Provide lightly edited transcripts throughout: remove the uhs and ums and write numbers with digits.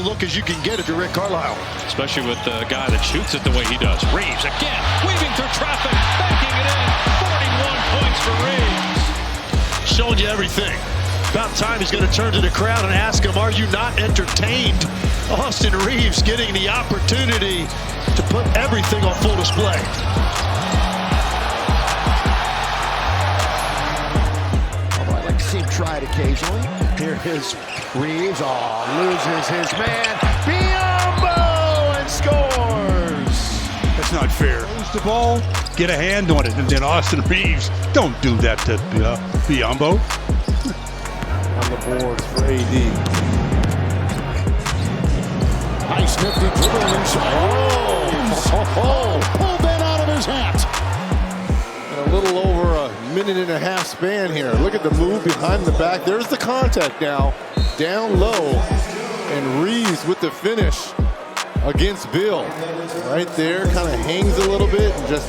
look as you can get at the Rick Carlisle. Especially with the guy that shoots it the way he does. Reaves again, weaving through traffic, banking it in. 41 points for Reaves. Showing you everything. About time he's going to turn to the crowd and ask him, are you not entertained? Austin Reaves getting the opportunity to put everything on full display. Although I like to see him try it occasionally. Here is Reaves. Oh, loses his man. Biombo and scores. That's not fair. Lose the ball, get a hand on it, and then Austin Reaves. Don't do that to Biombo. On the boards for AD. Nice nifty dribble inside. Pulled that out of his hat. And a little over a minute and a half span here. Look at the move behind the back. There's the contact now. Down low. And Reaves with the finish against Bill. Right there, kind of hangs a little bit and just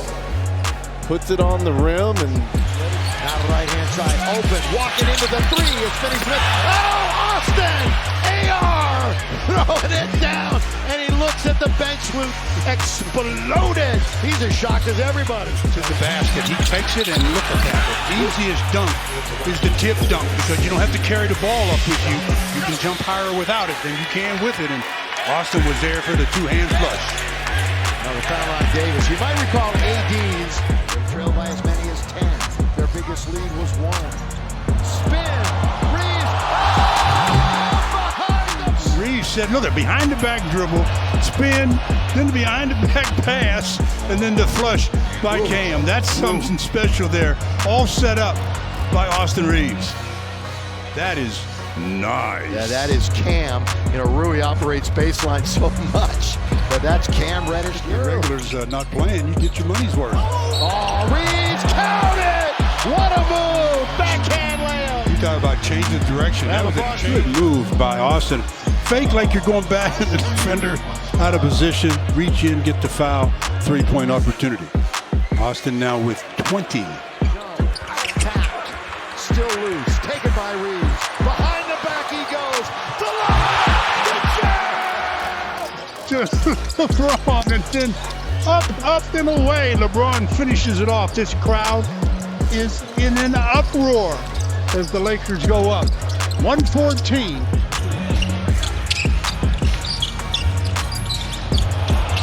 puts it on the rim. And now the right-hand side open, walking into the three. It's Finney Smith. Oh, Austin! AR throwing it down, and he looks at the bench with exploded. He's as shocked as everybody. To the basket, he takes it and look at that. The easiest dunk is the tip dunk because you don't have to carry the ball up with you. You can jump higher without it than you can with it. And Austin was there for the two-hand flush. Now the foul on Davis. You might recall AD's. They trailed by as many as 10. Their biggest lead was 1. Spin. Reaves. Reaves said, no, they're behind the back dribble, spin, then the behind the back pass, and then the flush by Cam. That's something special there. All set up by Austin Reaves. That is nice. Yeah, that is Cam. You know, Rui operates baseline so much, but that's Cam Reddish. The regulars not playing, you get your money's worth. Oh, Reaves, count it! What a move! Backhand layup! You talk about changing direction. That was a good move by Austin. Fake like you're going back at the defender, out of position, reach in, get the foul, three-point opportunity. Austin now with 20. Tapped, still loose, taken by Reaves. Behind the back he goes. The line, the jam! To LeBron, and then up and away. LeBron finishes it off. This crowd is in an uproar as the Lakers go up. 114.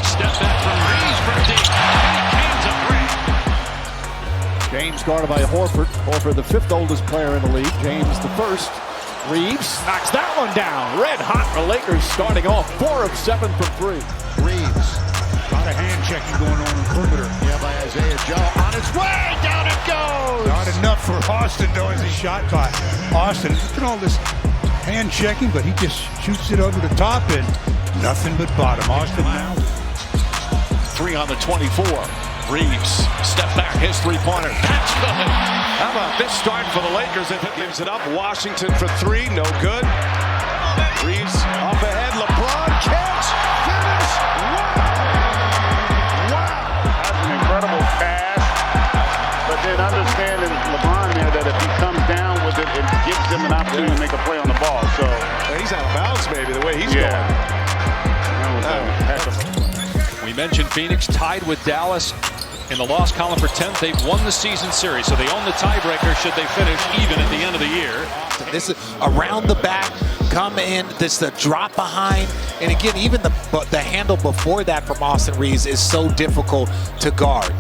Step back from Reaves for deep. And he cans a three. James guarded by Horford. Horford, the 5th oldest player in the league. James, the 1st. Reaves knocks that one down. Red hot. The Lakers starting off 4 of 7 from 3. Reaves. A lot of hand checking going on in the perimeter. Yeah, by Isaiah Joe. On its way. Down it goes. Not enough for Austin, though, as he shot by Austin. Look at all this hand checking, but he just shoots it over the top and nothing but bottom. Austin now. 3 on the 24. Reaves, step back, his three-pointer. That's good. How about this start for the Lakers? If it gives it up, Washington for 3, no good. Reaves up ahead, LeBron catch, finish. Wow. That's an incredible pass. But then understanding LeBron there that if he comes down with it, it gives him an opportunity to make a play on the ball. So He's out of bounds, maybe, the way he's going. We mentioned Phoenix tied with Dallas in the loss column for 10th. They've won the season series, so they own the tiebreaker should they finish even at the end of the year. This is around the back, come in, this the drop behind, and again, even the handle before that from Austin Reaves is so difficult to guard.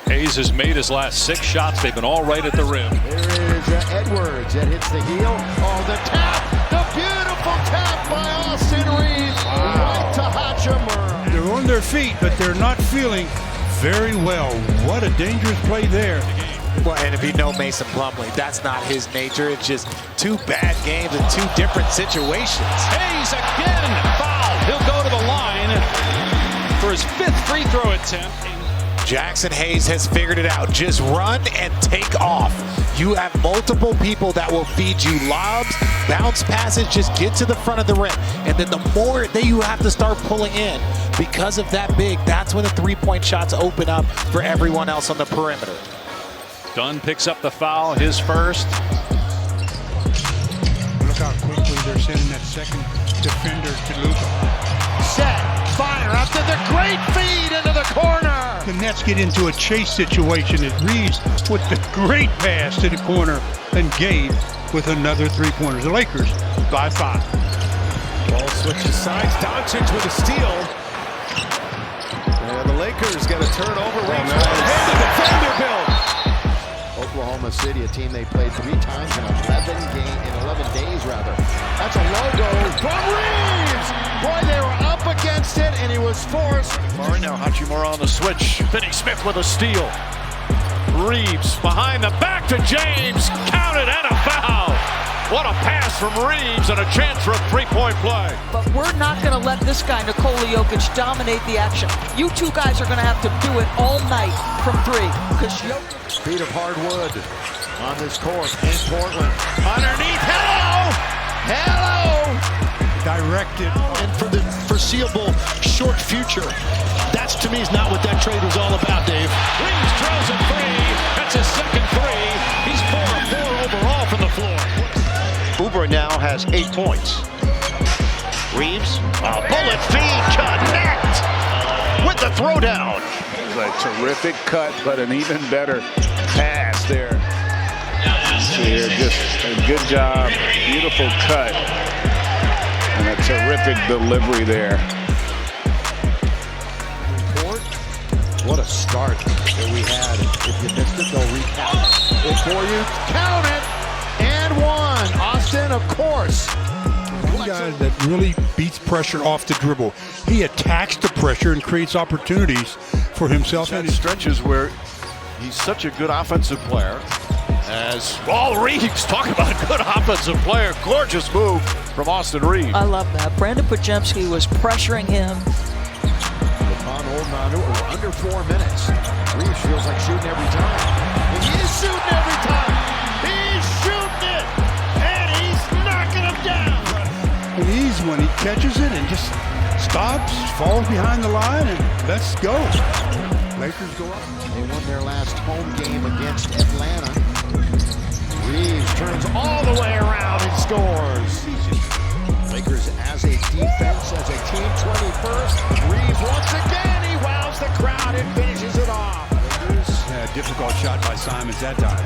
Hayes has made his last 6 shots. They've been all right at the rim. Here is Edwards that hits the heel. Oh, the tap, the beautiful tap by Austin Reaves. Right to Hachimura. They're on their feet, but they're not feeling very well. What a dangerous play there. Well, and if you know Mason Plumlee, that's not his nature. It's just 2 bad games in 2 different situations. Hayes again fouled. He'll go to the line for his 5th free throw attempt. Jackson Hayes has figured it out. Just run and take off. You have multiple people that will feed you lobs, bounce passes, just get to the front of the rim. And then the more that you have to start pulling in because of that big, that's when the three-point shots open up for everyone else on the perimeter. Dunn picks up the foul, his first. Look how quickly they're sending that second defender to Luka. Set, fire, after the great feed into the corner. The Nets get into a chase situation as Reaves with the great pass to the corner and Gabe with another three-pointers. The Lakers by 5. Ball switches sides. Doncic with a steal. And the Lakers get a turnover. Reaves one-handed defender build. Oklahoma City, a team they played 3 times in 11 days rather. That's a logo from Reaves. Boy, they were up against it, and he was forced. Murray now Hachimura on the switch. Finney Smith with a steal. Reaves behind the back to James. Counted and a foul. What a pass from Reaves and a chance for a three-point play. But we're not going to let this guy, Nikola Jokic, dominate the action. You two guys are going to have to do it all night from 3. Because Jokic... Feet of hardwood on this court in Portland. Underneath, hello! Hello! Directed. And for the foreseeable short future, that's to me is not what that trade was all about, Dave. Reaves drills a 3. That's his second 3. He's 4 of 4 overall from the floor. Uber now has 8 points. Reaves, a bullet feed, connect with the throwdown. A terrific cut, but an even better pass there. Here, just a good job, beautiful cut, and a terrific delivery there. What a start that we had. If you missed it, they'll recap it for you. Count it! And 1. Austin, of course. One guy that really beats pressure off the dribble. He attacks the pressure and creates opportunities for himself. And stretches where he's such a good offensive player. As Reaves, talk about a good offensive player. Gorgeous move from Austin Reaves. I love that. Brandon Podziemski was pressuring him. LeBron holding on to it. We're under 4 minutes. Reaves feels like shooting every time. And he is shooting every time. He's shooting it. And he's knocking him down. And he's when he catches it and just stops, falls behind the line, and let's go. Lakers go up. They won their last home game against Atlanta. Reaves turns all the way around and scores. Lakers as a defense, as a team, 21st. Reaves once again, he wows the crowd and finishes it off. Difficult shot by Simons that time.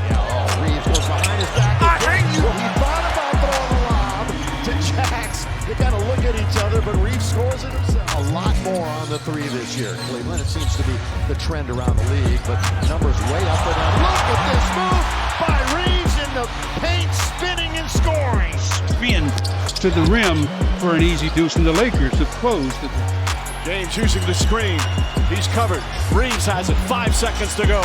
Reaves goes behind his back. He thought about throwing a lob to Jax. They kind of look at each other, but Reaves scores it himself. A lot more on the 3 this year. Cleveland, it seems to be the trend around the league, but numbers way up for them. Look at this move by Reaves in the paint, spinning and scoring. Spin to the rim for an easy deuce, and the Lakers have closed. James using the screen. He's covered. Reaves has it. 5 seconds to go.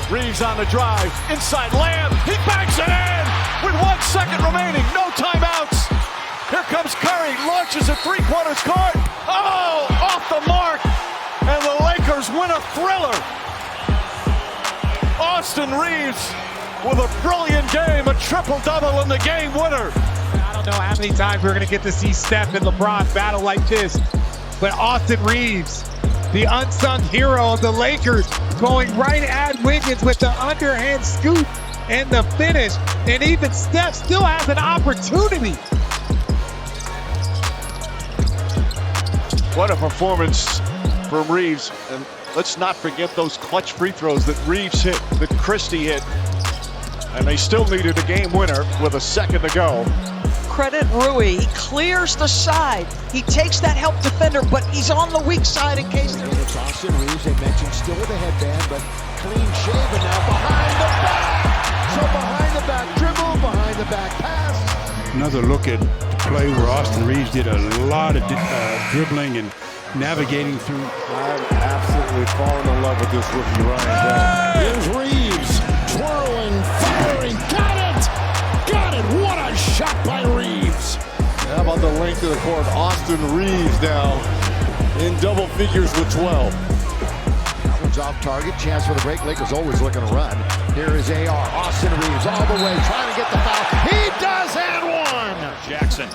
Reaves on the drive. Inside Lamb. He banks it in with 1 second remaining. No timeouts. Here comes Curry. Launches a three-quarters court. Oh, off the mark. And the Lakers win a thriller. Austin Reaves with a brilliant game. A triple-double in the game winner. I don't know how many times we're going to get to see Steph and LeBron battle like this. But Austin Reaves, the unsung hero of the Lakers, going right at Wiggins with the underhand scoop and the finish. And even Steph still has an opportunity. What a performance from Reaves. And let's not forget those clutch free throws that Reaves hit, that Christie hit. And they still needed a game winner with a second to go. Credit Rui. He clears the side. He takes that help defender, but he's on the weak side in case there It's Austin Reaves, they mentioned, still with a headband, but clean shaven now behind the back. So behind the back dribble, behind the back pass. Another look at the play where Austin Reaves did a lot of dribbling and navigating through. I'm absolutely falling in love with this rookie, Ryan Bell. Here's Reaves, twirling, firing, got it! Got it! What a shot by Reaves! How about the length of the court? Austin Reaves now in double figures with 12. That one's off target, chance for the break. Lakers always looking to run. Here is AR, Austin Reaves all the way, trying to get the foul. He does, and 1! Jackson.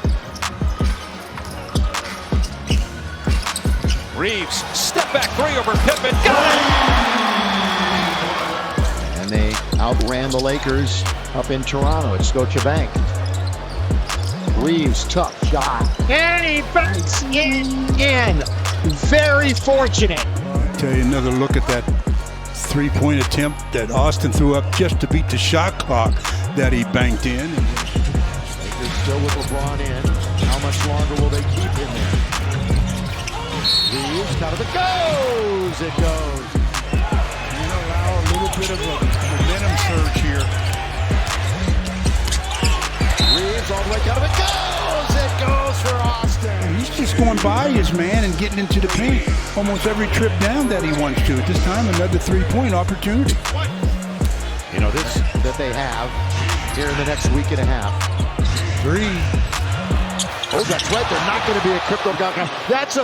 Reaves, step back 3 over Pippen. Got it! And they outran the Lakers up in Toronto at Scotiabank. Reaves, tough shot. And he banks in. Very fortunate. Tell you another look at that three-point attempt that Austin threw up just to beat the shot clock that he banked in. Lakers still with LeBron in. How much longer will they keep him there? Reaves, kind of it goes. It goes. And allow a little bit of a momentum surge here. Reaves all the way out of it goes. It goes for Austin. He's just going by his man and getting into the paint almost every trip down that he wants to. At this time, another three-point opportunity. You know, this that they have here in the next week and a half. Three. Oh, that's right. They're not going to be a crypto guy. That's a